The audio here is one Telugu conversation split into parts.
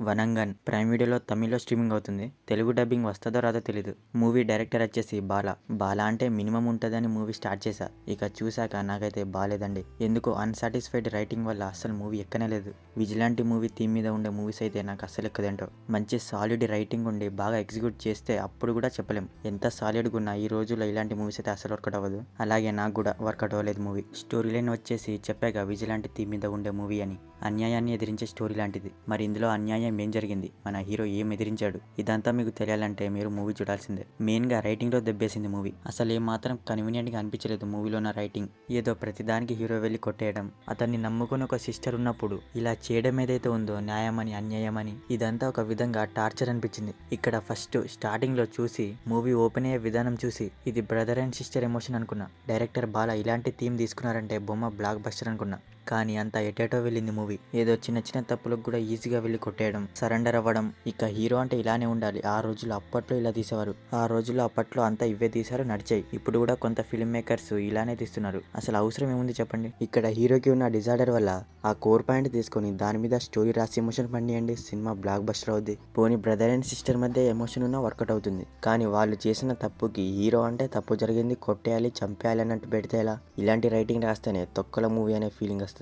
వనంగన్ ప్రైమ్ వీడియోలో తమిళ్లో స్ట్రీమింగ్ అవుతుంది. తెలుగు డబ్బింగ్ వస్తుందో రాదో తెలీదు. మూవీ డైరెక్టర్ వచ్చేసి బాలా అంటే మినిమం ఉంటుందని మూవీ స్టార్ట్ చేశా. ఇక చూశాక నాకైతే బాలేదండి. ఎందుకో అన్సాటిస్ఫైడ్ రైటింగ్ వల్ల అస్సలు మూవీ ఎక్కనే లేదు. విజిలాంటి మూవీ థీమ్ మీద ఉండే మూవీస్ అయితే నాకు అస్సలు ఎక్కదేంటో. మంచి సాలిడ్ రైటింగ్ ఉండి బాగా ఎగ్జిక్యూట్ చేస్తే అప్పుడు కూడా చెప్పలేం. ఎంత సాలిడ్గా ఉన్నా ఈ రోజుల్లో ఇలాంటి మూవీస్ అయితే అస్సలు వర్కౌట్ అవ్వదు. అలాగే నాకు కూడా వర్కౌట్ అవ్వలేదు మూవీ. స్టోరీ లైన్ వచ్చేసి చెప్పాక విజిలాంటి థీమ్ మీద ఉండే మూవీ అని. అన్యాయాన్ని ఎదిరించే స్టోరీ లాంటిది. మరి ఇందులో అన్యాయం ఏం జరిగింది, మన హీరో ఏం ఎదిరించాడు, ఇదంతా మీకు తెలియాలంటే మీరు మూవీ చూడాల్సిందే. మెయిన్ గా రైటింగ్ లో దెబ్బేసింది మూవీ. అసలు ఏ మాత్రం కన్వీనియంట్ గా అనిపించలేదు మూవీలో ఉన్న రైటింగ్. ఏదో ప్రతిదానికి హీరో వెళ్ళి కొట్టేయడం, అతన్ని నమ్ముకుని ఒక సిస్టర్ ఉన్నప్పుడు ఇలా చేయడం ఏదైతే ఉందో న్యాయమని అన్యాయమని ఇదంతా ఒక విధంగా టార్చర్ అనిపించింది. ఇక్కడ ఫస్ట్ స్టార్టింగ్ లో చూసి మూవీ ఓపెన్ అయ్యే విధానం చూసి ఇది బ్రదర్ అండ్ సిస్టర్ ఎమోషన్ అనుకున్నా. డైరెక్టర్ బాలా ఇలాంటి థీమ్ తీసుకున్నారంటే బొమ్మ బ్లాక్ బస్టర్ అనుకున్నా. కానీ అంతా ఎటేటో వెళ్ళింది మూవీ. ఏదో చిన్న చిన్న తప్పులకు కూడా ఈజీగా వెళ్ళి కొట్టేయడం, సరెండర్ అవ్వడం. ఇక హీరో అంటే ఇలానే ఉండాలి. ఆ రోజుల్లో అప్పట్లో ఇలా తీసేవారు. ఆ రోజుల్లో అప్పట్లో అంతా ఇవే తీసారు, నడిచాయి. ఇప్పుడు కూడా కొంత ఫిల్మ్ మేకర్స్ ఇలానే తీస్తున్నారు. అసలు అవసరం ఏముంది చెప్పండి. ఇక్కడ హీరోకి ఉన్న డిజార్డర్ వల్ల ఆ కోర్ పాయింట్ తీసుకొని దాని మీద స్టోరీ రాసి ఎమోషన్ పండియండి, సినిమా బ్లాక్ బస్టర్ అవుద్ది. పోనీ బ్రదర్ అండ్ సిస్టర్ మధ్య ఎమోషన్ ఉన్నా వర్కౌట్ అవుతుంది. కానీ వాళ్ళు చేసిన తప్పుకి హీరో అంటే తప్పు జరిగింది, కొట్టేయాలి, చంపేయాలి అన్నట్టు పెడితే ఎలా? ఇలాంటి రైటింగ్ రాస్తేనే తొక్కల మూవీ అనే ఫీలింగ్ వస్తుంది.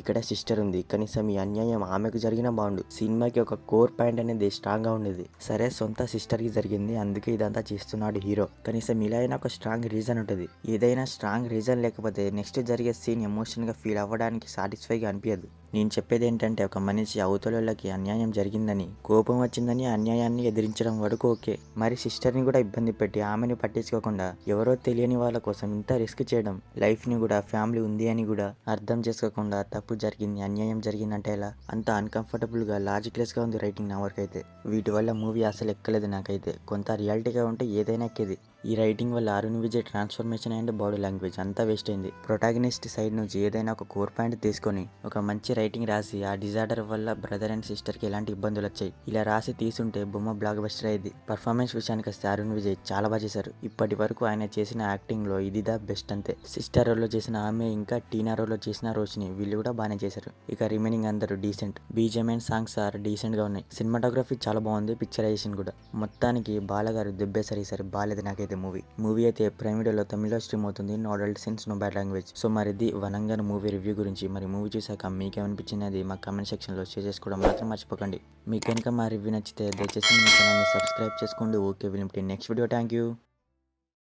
ఇక్కడ సిస్టర్ ఉంది, కనీసం ఈ అన్యాయం ఆమెకు జరిగిన బాగుండు. సినిమాకి ఒక కోర్ పాయింట్ అనేది స్ట్రాంగ్ గా ఉండేది. సరే సొంత సిస్టర్ కి జరిగింది, అందుకే ఇదంతా చేస్తున్నాడు హీరో. కనీసం ఇలా అయినా ఒక స్ట్రాంగ్ రీజన్ ఉంటుంది. ఏదైనా స్ట్రాంగ్ రీజన్ లేకపోతే నెక్స్ట్ జరిగే సీన్ ఎమోషన్ గా ఫీల్ అవ్వడానికి సాటిస్ఫైగా అనిపించదు. నేను చెప్పేది ఏంటంటే ఒక మనిషి అవతలకి అన్యాయం జరిగిందని కోపం వచ్చిందని అన్యాయాన్ని ఎదిరించడం వరకు ఓకే. మరి సిస్టర్ని కూడా ఇబ్బంది పెట్టి ఆమెని పట్టించుకోకుండా ఎవరో తెలియని వాళ్ళ కోసం ఇంత రిస్క్ చేయడం, లైఫ్ ని కూడా ఫ్యామిలీ ఉంది అని కూడా అర్థం చేసుకోకుండా తప్పు జరిగింది, అన్యాయం జరిగిందంటే ఎలా? అంత అన్కంఫర్టబుల్ గా లాజిక్లెస్ గా ఉంది రైటింగ్ నా వరకు అయితే. వీటి వల్ల మూవీ అసలు ఎక్కలేదు నాకైతే. కొంత రియాలిటీగా ఉంటే ఏదైనా ఎక్కేది. ఈ రైటింగ్ వల్ల Arun Vijay transformation and body language అంతా వేస్ట్ అయింది. ప్రొటాగనిస్ట్ సైడ్ నుంచి ఏదైనా ఒక కోర్ పాయింట్ తీసుకొని ఒక మంచి రైటింగ్ రాసి ఆ డిజార్డర్ వల్ల బ్రదర్ అండ్ సిస్టర్ కి ఎలాంటి ఇబ్బందులు వచ్చాయి ఇలా రాసి తీసుంటే బొమ్మ బ్లాక్ బస్టర్ అయ్యింది. పర్ఫార్మెన్స్ విషయానికి వస్తే అరుణ్ విజయ్ చాలా బాగా చేశారు. ఇప్పటి వరకు ఆయన చేసిన యాక్టింగ్ లో ఇది ద బెస్ట్ అంతే. సిస్టర్ రోల్ లో చేసిన ఆమె, ఇంకా టీనా రోల్ లో చేసిన రోషిని, వీళ్ళు కూడా బాగానే చేశారు. ఇక రిమైనింగ్ అందరూ decent. BGM and songs are decent గా ఉన్నాయి. సినిమాటోగ్రఫీ చాలా బాగుంది, పిక్చరైజేషన్ కూడా. మొత్తానికి బాలగారు దెబ్బేసరి ఈసారి బాలేదు నాకైతే. మూవీ అయితే ప్రైమ్ వీడియోలో తమిళ్లో స్ట్రీమ్ అవుతుంది. No adult scenes, no bad language. So మరి ఇది వనంగన్ మూవీ రివ్యూ గురించి. మరి మూవీ చూసాక మీకేమనిపించింది అది మా కామెంట్ సెక్షన్ లో షేర్ చేసుకోవడం మాత్రం మర్చిపోకండి. మీకు కనుక మా రివ్యూ నచ్చితే దయచేసి మీ ఛానల్ని సబ్స్క్రైబ్ చేసుకోండి. Okay, will next video. Thank you.